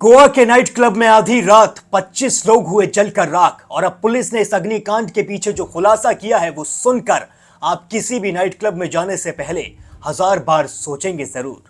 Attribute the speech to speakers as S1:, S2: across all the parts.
S1: गोवा के night club में आधी रात 25 लोग हुए जलकर राख। और अब पुलिस ने इस अग्निकांड के पीछे जो खुलासा किया है वो सुनकर आप किसी भी नाइट क्लब में जाने से पहले 1000 बार सोचेंगे जरूर।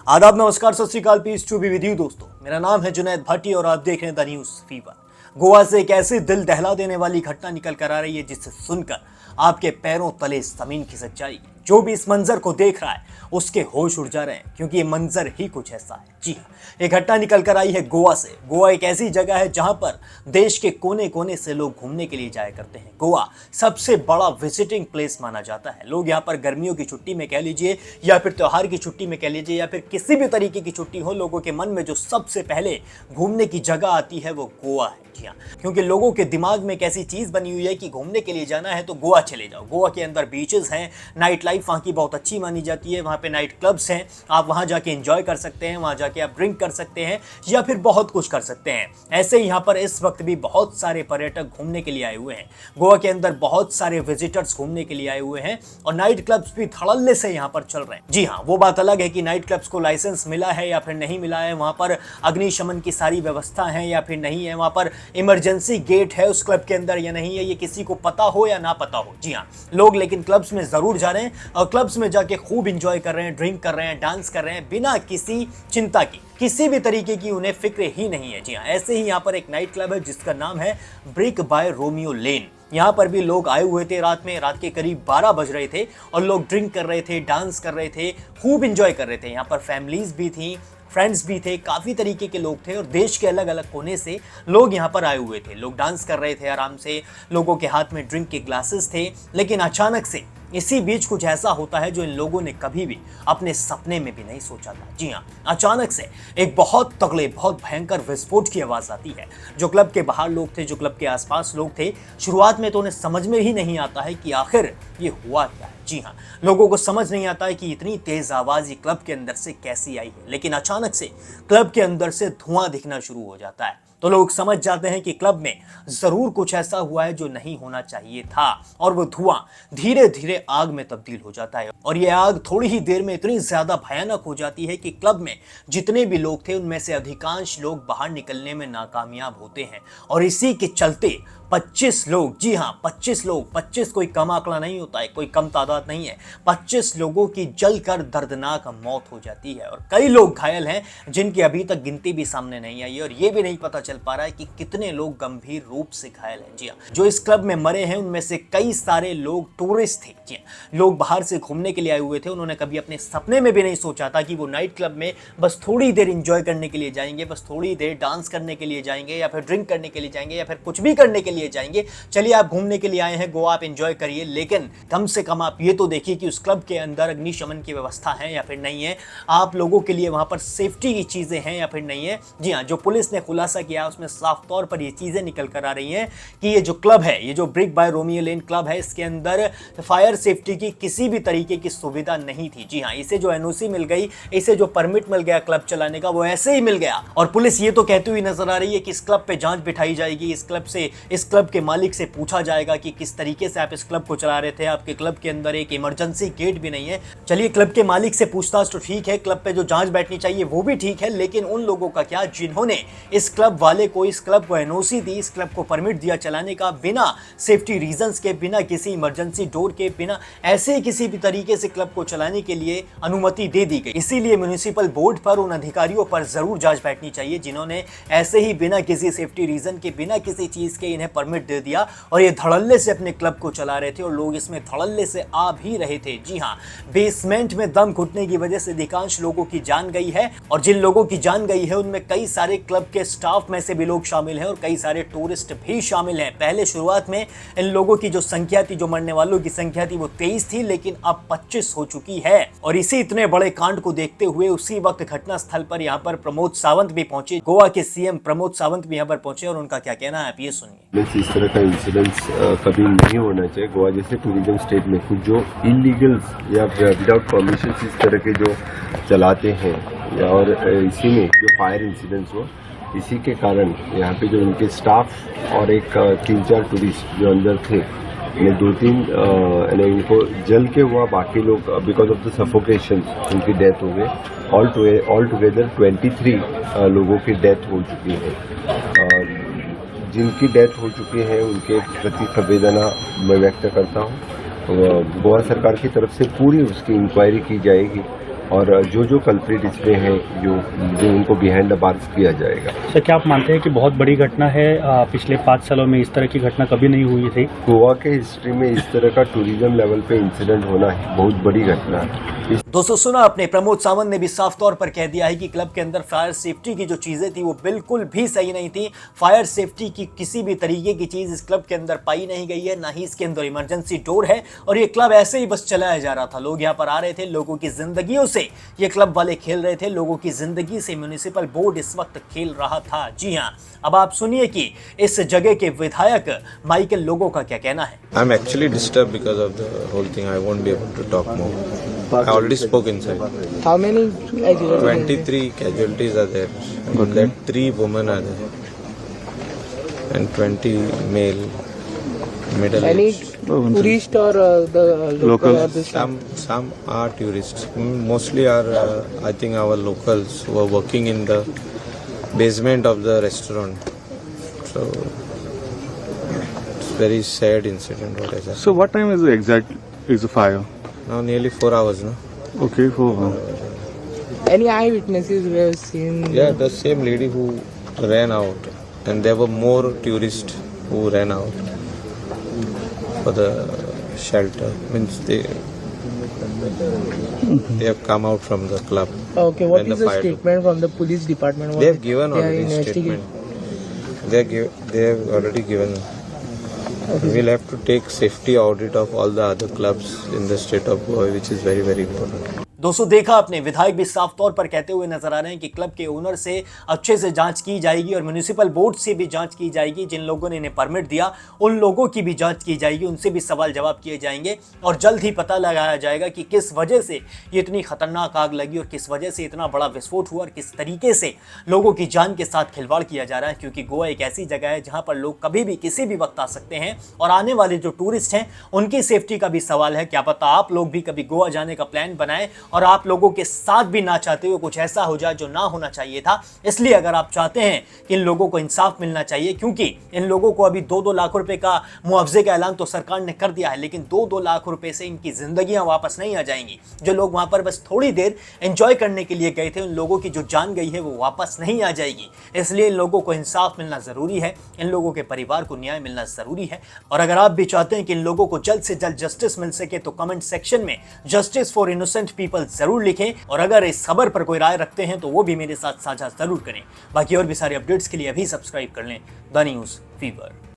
S1: आदाब, नमस्कार, Sat Shri Akal, peace to be with you दोस्तों। मेरा नाम है जुनैद भट्टी और आप देख रहे हैं द न्यूज फीवर। गोवा से एक ऐसी दिल दहला देने वाली घटना निकल कर आ रही है जिससे सुनकर आपके पैरों तले जमीन खिसक जाएगी। जो भी इस मंजर को देख रहा है उसके होश उड़ जा रहे हैं, क्योंकि ये मंजर ही कुछ ऐसा है। जी हाँ, ये घटना निकल कर आई है गोवा से। गोवा एक ऐसी जगह है जहां पर देश के कोने कोने से लोग घूमने के लिए जाया करते हैं। गोवा सबसे बड़ा विजिटिंग प्लेस माना जाता है। लोग यहाँ पर गर्मियों की छुट्टी में कह लीजिए या फिर त्योहार की छुट्टी में कह लीजिए या फिर किसी भी तरीके की छुट्टी हो, लोगों के मन में जो सबसे पहले घूमने की जगह आती है वो गोवा है। जी हाँ, क्योंकि लोगों के दिमाग में एक ऐसी चीज बनी हुई है कि घूमने के लिए जाना है तो गोवा चले जाओ। गोवा के अंदर बीचेस हैं, नाइट लाइफ वहाँ की बहुत अच्छी मानी जाती है, वहाँ पे नाइट क्लब्स हैं, आप वहाँ जाके एंजॉय कर सकते हैं, वहाँ जाके आप ड्रिंक कर सकते हैं या फिर बहुत कुछ कर सकते हैं। ऐसे ही यहाँ पर इस वक्त भी बहुत सारे पर्यटक घूमने के लिए आए हुए हैं। गोवा के अंदर बहुत सारे विजिटर्स घूमने के लिए आए हुए हैं और नाइट क्लब्स भी धड़ल्ले से यहाँ पर चल रहे हैं। जी हाँ, वो बात अलग है कि नाइट क्लब्स को लाइसेंस मिला है या फिर नहीं मिला है, वहाँ पर अग्निशमन की सारी व्यवस्था है या फिर नहीं है, वहाँ पर इमरजेंसी गेट है उस क्लब के अंदर या नहीं है, ये किसी को पता हो या ना पता हो। जी हाँ, लोग लेकिन क्लब्स में जरूर जा रहे हैं और क्लब्स में जाके खूब एंजॉय कर रहे हैं, ड्रिंक कर रहे हैं, डांस कर रहे हैं, बिना किसी चिंता की, किसी भी तरीके की उन्हें फिक्र ही नहीं है। जी हाँ, ऐसे ही यहाँ पर एक नाइट क्लब है जिसका नाम है ब्रिक बाय रोमियो लेन। यहाँ पर भी लोग आए हुए थे रात के करीब 12 बज रहे थे और लोग ड्रिंक कर रहे थे, डांस कर रहे थे, खूब एंजॉय कर रहे थे। यहाँ पर फैमिलीज भी थी, फ्रेंड्स भी थे, काफ़ी तरीके के लोग थे और देश के अलग अलग कोने से लोग यहाँ पर आए हुए थे। लोग डांस कर रहे थे आराम से, लोगों के हाथ में ड्रिंक के ग्लासेस थे। लेकिन अचानक से इसी बीच कुछ ऐसा होता है जो इन लोगों ने कभी भी अपने सपने में भी नहीं सोचा था। जी हाँ, अचानक से एक बहुत तगड़े, बहुत भयंकर विस्फोट की आवाज़ आती है। जो क्लब के बाहर लोग थे, जो क्लब के आसपास लोग थे, शुरुआत में तो उन्हें समझ में ही नहीं आता है कि आखिर ये हुआ क्या है। जी हाँ, लोगों को समझ नहीं आता है कि इतनी तेज आवाज़ ये क्लब के अंदर से कैसी आई है। लेकिन अचानक से क्लब के अंदर से धुआं दिखना शुरू हो जाता है तो लोग समझ जाते हैं कि क्लब में जरूर कुछ ऐसा हुआ है जो नहीं होना चाहिए था। और वो धुआं धीरे धीरे आग में तब्दील हो जाता है और ये आग थोड़ी ही देर में इतनी ज्यादा भयानक हो जाती है कि क्लब में जितने भी लोग थे उनमें से अधिकांश लोग बाहर निकलने में नाकामयाब होते हैं। और इसी के चलते 25 लोग, जी हाँ 25 लोग, 25 कोई कम आंकड़ा नहीं होता है, कोई कम तादाद नहीं है, 25 लोगों की जलकर दर्दनाक मौत हो जाती है और कई लोग घायल हैं जिनकी अभी तक गिनती भी सामने नहीं आई है और ये भी नहीं पता चल पा रहा है कि कितने लोग गंभीर रूप से घायल हैं। जी हाँ, जो इस क्लब में मरे हैं उनमें से कई सारे लोग टूरिस्ट थे। जी हाँ, लोग बाहर से घूमने के लिए आए हुए थे। उन्होंने कभी अपने सपने में भी नहीं सोचा था कि वो नाइट क्लब में बस थोड़ी देर इंजॉय करने के लिए जाएंगे, बस थोड़ी देर डांस करने के लिए जाएंगे या फिर ड्रिंक करने के लिए जाएंगे या फिर कुछ भी करने के लिए जाएंगे। चलिए, आप घूमने के लिए आए हैं गोवा, आप एंजॉय करिए, लेकिन कम से कम आप ये तो देखिए कि उस क्लब के अंदर अग्निशमन की व्यवस्था है या फिर नहीं है, आप लोगों के लिए वहां पर सेफ्टी की चीजें हैं या फिर नहीं है। जी हाँ, जो पुलिस ने खुलासा किया उसमें साफ तौर पर ये चीजें निकल कर आ रही हैं कि ये जो क्लब है, ये जो brick by Romeo Lane club है, इसके अंदर फायर सेफ्टी की किसी भी तरीके की सुविधा नहीं थी। जी हाँ, इसे जो एनओसी मिल गई, इसे जो परमिट मिल गया क्लब चलाने का, वो ऐसे ही मिल गया। और पुलिस ये तो कहती हुई नजर आ रही है कि इस क्लब पे जांच बिठाई जाएगी, इस क्लब के मालिक से पूछा जाएगा कि किस तरीके से आप इस क्लब को चला रहे थे। आपके क्लब के अंदर एक इमरजेंसी गेट भी नहीं है। चलिए, क्लब के मालिक से पूछताछ तो ठीक है, क्लब पे जो जांच बैठनी चाहिए वो भी ठीक है, लेकिन उन लोगों का क्या जिन्होंने इस क्लब वाले को, इस क्लब को एनओसी दी, इस क्लब को परमिट दिया चलाने का, बिना सेफ्टी रीजंस के, बिना किसी इमरजेंसी डोर के, बिना ऐसे किसी भी तरीके से क्लब को चलाने के लिए अनुमति दे दी गई। इसीलिए म्युनिसिपल बोर्ड पर, उन अधिकारियों पर जरूर जांच बैठनी चाहिए जिन्होंने ऐसे ही बिना किसी सेफ्टी रीजन के, बिना किसी चीज के इन्हें परमिट दे दिया और ये धड़ल्ले से अपने क्लब को चला रहे थे और लोग इसमें धड़ल्ले से आ भी रहे थे। जी हाँ, बेसमेंट में दम घुटने की वजह से अधिकांश लोगों की जान गई है और जिन लोगों की जान गई है उनमें कई सारे क्लब के स्टाफ में से भी लोग शामिल हैं और कई सारे टूरिस्ट भी शामिल हैं। पहले शुरुआत में इन लोगों की जो संख्या थी, जो मरने वालों की संख्या थी, वो 23 थी, लेकिन अब 25 हो चुकी है। और इसी इतने बड़े कांड को देखते हुए उसी वक्त घटना स्थल पर यहाँ पर प्रमोद सावंत भी पहुंचे। गोवा के सीएम प्रमोद सावंत भी यहाँ पर पहुंचे और उनका क्या कहना है आप ये सुनिए।
S2: इस तरह का इंसिडेंट्स कभी नहीं होना चाहिए। गोवा जैसे टूरिज्म स्टेट में कुछ जो इलीगल्स या विदाउट परमिशन इस तरह के जो चलाते हैं और इसी में जो फायर इंसिडेंट्स हो, इसी के कारण यहाँ पे जो उनके स्टाफ और एक 3-4 टूरिस्ट जो अंदर थे, यानी 2-3 यानी इनको जल के हुआ, बाकी लोग बिकॉज ऑफ द सफोकेशन उनकी डेथ हो गई। ऑल टुगेदर 23 लोगों की डेथ हो चुकी है। जिनकी डेथ हो चुकी है उनके प्रति संवेदना मैं व्यक्त करता हूँ। गोवा सरकार की तरफ से पूरी उसकी इंक्वायरी की जाएगी और जो कल्प्रिट इसमें हैं जो उनको बिहाइंड द बार्स किया जाएगा।
S3: सर, क्या आप मानते हैं कि बहुत बड़ी घटना है? पिछले 5 सालों में इस तरह की घटना कभी नहीं हुई थी।
S2: गोवा के हिस्ट्री में इस तरह का टूरिज्म लेवल पे इंसिडेंट होना ही बहुत बड़ी घटना है।
S1: दोस्तों सुना आपने, प्रमोद सावंत ने भी साफ तौर पर कह दिया है कि क्लब के अंदर फायर सेफ्टी की जो चीजें थी वो बिल्कुल भी सही नहीं थी। फायर सेफ्टी की किसी भी तरीके की चीज इस क्लब के अंदर पाई नहीं गई है, ना ही इसके अंदर इमरजेंसी डोर है और ये क्लब ऐसे ही बस चलाया जा रहा था। लोग यहाँ पर आ रहे थे, लोगों की जिंदगियों से ये क्लब वाले खेल रहे थे, लोगों की जिंदगी से म्युनिसिपल बोर्ड इस वक्त खेल रहा था। जी हाँ, अब आप सुनिए कि इस जगह के विधायक माइकल लोगो का क्या कहना है।
S4: I'm actually disturbed because of the whole thing. I won't be able to talk more. I already spoke inside.
S5: How many casualties?
S4: 23 casualties are there. And that 3 women are there. And 20 male, middle
S5: Any
S4: aged.
S5: tourist or the local? Or the
S4: Some are tourists. Mostly are, I think, our locals who are working in the basement of the restaurant. So it's very sad incident what has happened.
S6: So what time is the exact is the fire?
S4: Now nearly 4 hours, no?
S6: Okay, for
S5: Any eyewitnesses we have seen?
S4: Yeah, the same lady who ran out, and there were more tourists who ran out for the shelter. Means they have come out from the club.
S5: Okay, what
S4: when
S5: is the
S4: fire took.
S5: statement from the police department? What
S4: They have given
S5: they are
S4: already
S5: investigating?
S4: statement. They have already given. We'll have to take safety audit of all the other clubs in the state of Goa, which is very, very important.
S1: दोस्तों देखा आपने, विधायक भी साफ तौर पर कहते हुए नजर आ रहे हैं कि क्लब के ओनर से अच्छे से जांच की जाएगी और म्युनिसिपल बोर्ड से भी जांच की जाएगी। जिन लोगों ने इन्हें परमिट दिया उन लोगों की भी जांच की जाएगी, उनसे भी सवाल जवाब किए जाएंगे और जल्द ही पता लगाया जाएगा कि किस वजह से ये इतनी खतरनाक आग लगी और किस वजह से इतना बड़ा विस्फोट हुआ और किस तरीके से लोगों की जान के साथ खिलवाड़ किया जा रहा है। क्योंकि गोवा एक ऐसी जगह है जहाँ पर लोग कभी भी किसी भी वक्त आ सकते हैं और आने वाले जो टूरिस्ट हैं उनकी सेफ्टी का भी सवाल है। क्या पता आप लोग भी कभी गोवा जाने का प्लान बनाएं और आप लोगों के साथ भी ना चाहते हुए कुछ ऐसा हो जाए जो ना होना चाहिए था। इसलिए अगर आप चाहते हैं कि इन लोगों को इंसाफ मिलना चाहिए, क्योंकि इन लोगों को अभी 2-2 लाख रुपए का मुआवजे का ऐलान तो सरकार ने कर दिया है, लेकिन 2-2 लाख रुपए से इनकी जिंदगियां वापस नहीं आ जाएंगी। जो लोग वहां पर बस थोड़ी देर एंजॉय करने के लिए गए थे, उन लोगों की जो जान गई है वो वापस नहीं आ जाएगी। इसलिए इन लोगों को इंसाफ मिलना जरूरी है, इन लोगों के परिवार को न्याय मिलना जरूरी है। और अगर आप भी चाहते हैं कि इन लोगों को जल्द से जल्द जस्टिस मिल सके तो कमेंट सेक्शन में जस्टिस फॉर इनोसेंट पीपल जरूर लिखें और अगर इस खबर पर कोई राय रखते हैं तो वो भी मेरे साथ साझा जरूर करें। बाकी और भी सारे अपडेट्स के लिए अभी सब्सक्राइब कर लें द न्यूज़ फीवर।